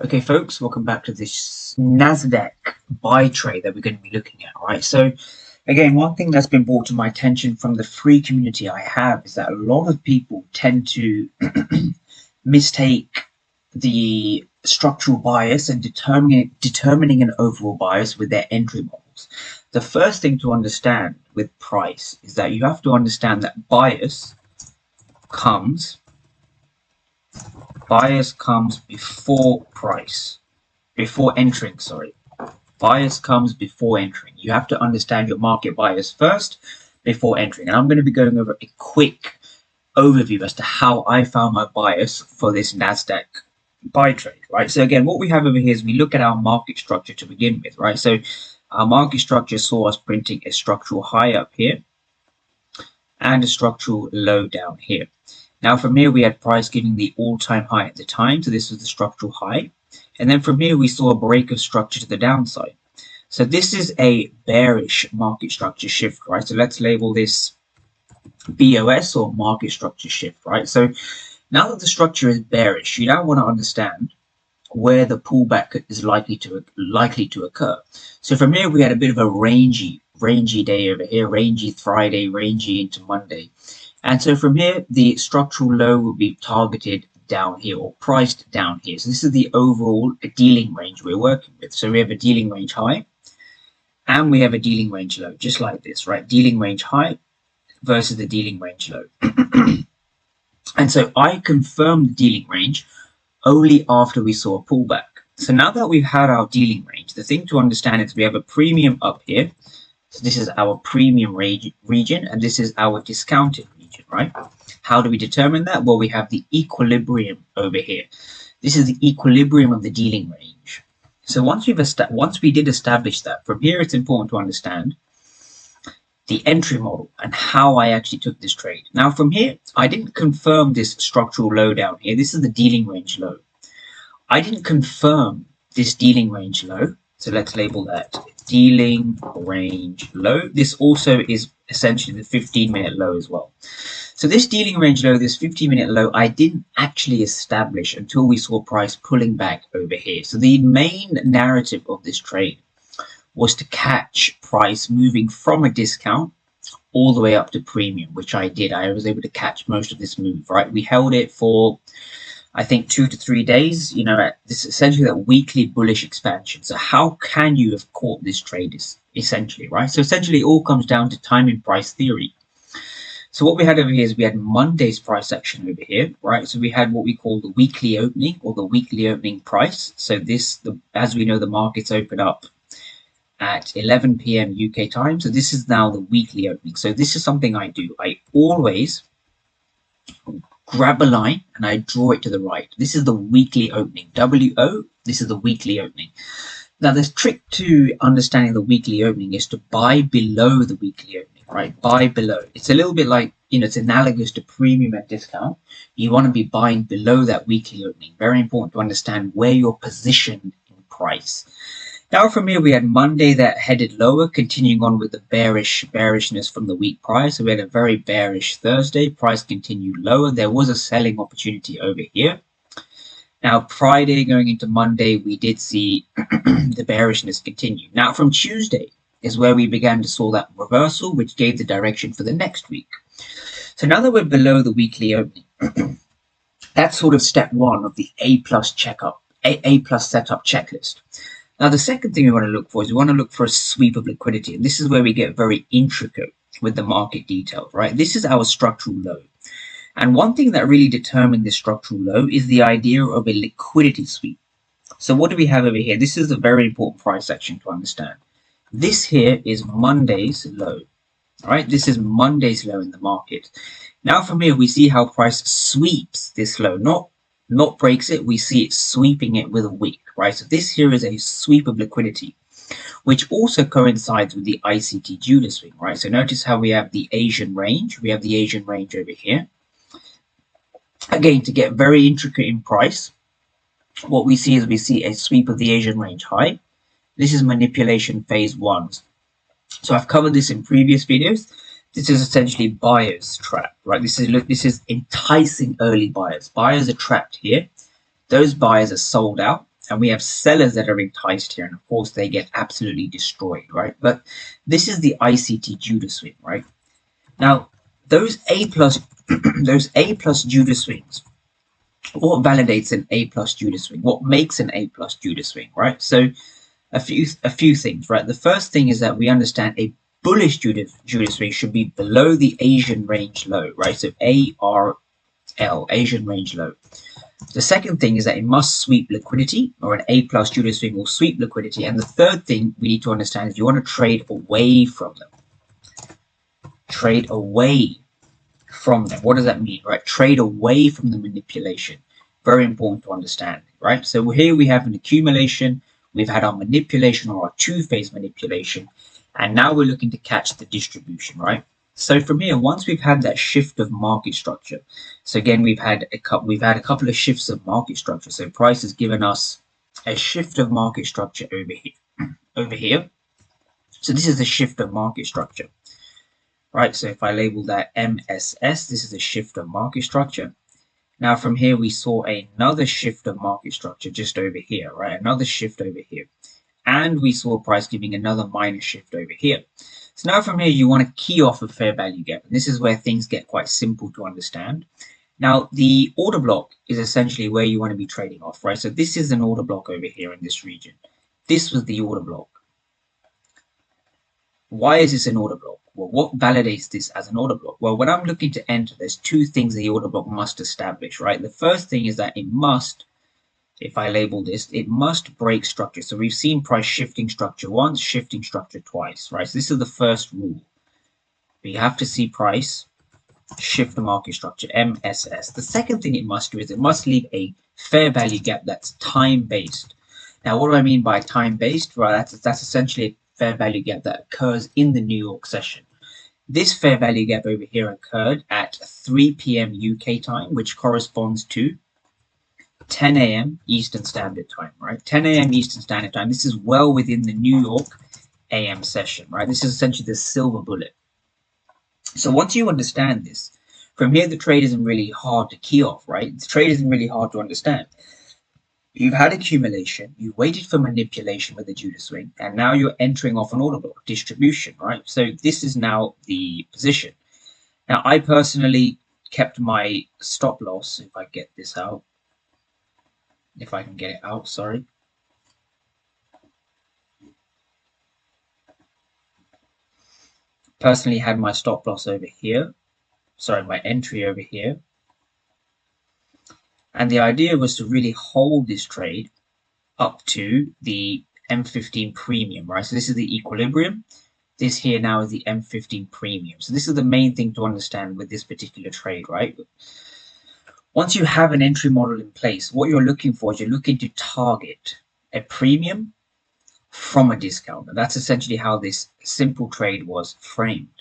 Okay, folks, welcome back to this NASDAQ buy trade that we're going to be looking at, right? So, again, one thing that's been brought to my attention from the free community I have is that a lot of people tend to mistake the structural bias and determining an overall bias with their entry models. The first thing to understand with price is that you have to understand that bias comes before price, before entering, sorry. Bias comes before entering. You have to understand your market bias first before entering. And I'm going to be going over a quick overview as to how I found my bias for this NASDAQ buy trade, right? So again, what we have over here is we look at our market structure to begin with, right? So our market structure saw us printing a structural high up here and a structural low down here. Now from here, we had price giving the all-time high at the time. So this was the structural high. And then from here, we saw a break of structure to the downside. So this is a bearish market structure shift, right? So let's label this BOS or market structure shift, right? So now that the structure is bearish, you now want to understand where the pullback is likely to occur. So from here, we had a bit of a rangy day over here, rangy Friday, rangy into Monday. And so from here, the structural low will be targeted down here or priced down here. So this is the overall dealing range we're working with. So we have a dealing range high and we have a dealing range low, just like this, right? Dealing range high versus the dealing range low. And so I confirmed the dealing range only after we saw a pullback. So now that we've had our dealing range, the thing to understand is we have a premium up here. So this is our premium region and this is our discounted region, right? How do we determine that? Well, we have the equilibrium over here. This is the equilibrium of the dealing range. So once we did establish that, from here it's important to understand the entry model and how I actually took this trade. Now from here, I didn't confirm this structural low down here. This is the dealing range low. I didn't confirm this dealing range low. So let's label that dealing range low. This also is essentially the 15-minute low as well. So this dealing range low, this 15-minute low, I didn't actually establish until we saw price pulling back over here. So the main narrative of this trade was to catch price moving from a discount all the way up to premium, which I did. I was able to catch most of this move, right? We held it for, I think, 2 to 3 days, you know, this essentially that weekly bullish expansion. So how can you have caught this trade is essentially, right? So essentially it all comes down to time price theory. So what we had over here is we had Monday's price action over here, right? So we had what we call the weekly opening or the weekly opening price. So this, as we know, the markets open up at 11 p.m. UK time. So this is now the weekly opening. So this is something I do. I always grab a line and I draw it to the right. This is the weekly opening. WO, this is the weekly opening. Now, the trick to understanding the weekly opening is to buy below the weekly opening, right? Buy below. It's a little bit like, you know, it's analogous to premium and discount. You want to be buying below that weekly opening. Very important to understand where you're positioned in price. Now, from here, we had Monday that headed lower, continuing on with the bearishness from the week prior. So we had a very bearish Thursday. Price continued lower. There was a selling opportunity over here. Now, Friday going into Monday, we did see the bearishness continue. Now, from Tuesday is where we began to saw that reversal, which gave the direction for the next week. So now that we're below the weekly opening, that's sort of step one of the A+ setup checklist. Now, the second thing we want to look for is we want to look for a sweep of liquidity. And this is where we get very intricate with the market details, right? This is our structural low. And one thing that really determined this structural low is the idea of a liquidity sweep. So what do we have over here? This is a very important price action to understand. This here is Monday's low, all right? This is Monday's low in the market. Now from here, we see how price sweeps this low, not breaks it. We see it sweeping it with a wick, right? So this here is a sweep of liquidity, which also coincides with the ICT Judah swing, right? So notice how we have the Asian range. We have the Asian range over here. Again, to get very intricate in price, what we see is we see a sweep of the Asian range high. This is manipulation phase 1. So I've covered this in previous videos. This is essentially buyers trap, right? This is enticing early buyers. Buyers are trapped here. Those buyers are sold out. And we have sellers that are enticed here, and of course they get absolutely destroyed, right? But this is the ICT Judah swing, right? Now, those A plus those A plus Judah swings, what validates an A plus Judah swing? What makes an A plus Judah swing, right? So a few things, right? The first thing is that we understand a bullish Judah swing should be below the Asian range low, right? So ARL, Asian range low. The second thing is that it must sweep liquidity, or an A plus Judah swing will sweep liquidity. And the third thing we need to understand is you want to trade away from them. Trade away from them. What does that mean, right? Trade away from the manipulation. Very important to understand, right? So here we have an accumulation. We've had our manipulation, or our two-phase manipulation. And now we're looking to catch the distribution, right? So from here, once we've had that shift of market structure, so again, we've had a couple of shifts of market structure. So price has given us a shift of market structure over here. So this is the shift of market structure, right? So if I label that MSS, this is a shift of market structure. Now from here, we saw another shift of market structure just over here, right? Another shift over here. And we saw price giving another minor shift over here. So now from here, you want to key off a fair value gap. And this is where things get quite simple to understand. Now, the order block is essentially where you want to be trading off, right? So this is an order block over here in this region. This was the order block. Why is this an order block? Well, what validates this as an order block? Well, when I'm looking to enter, there's two things the order block must establish, right? The first thing is that it must, if I label this, it must break structure. So we've seen price shifting structure once, shifting structure twice, right? So this is the first rule. We have to see price shift the market structure, MSS. The second thing it must do is it must leave a fair value gap that's time-based. Now, what do I mean by time-based? Right, that's essentially a fair value gap that occurs in the New York session. This fair value gap over here occurred at 3 p.m. UK time, which corresponds to 10 a.m. Eastern Standard Time, right? 10 a.m. Eastern Standard Time. This is well within the New York AM session, right? This is essentially the silver bullet. So once you understand this, from here, the trade isn't really hard to key off, right? The trade isn't really hard to understand. You've had accumulation, you waited for manipulation with the Judah swing, and now you're entering off an order block, distribution, right? So this is now the position. Now, I personally kept my stop loss, if I get this out, if I can get it out, sorry. Personally had my stop loss over here. Sorry, my entry over here. And the idea was to really hold this trade up to the M15 premium, right? So this is the equilibrium. This here now is the M15 premium. So this is the main thing to understand with this particular trade, right? Once you have an entry model in place, what you're looking for is you're looking to target a premium from a discount. And that's essentially how this simple trade was framed.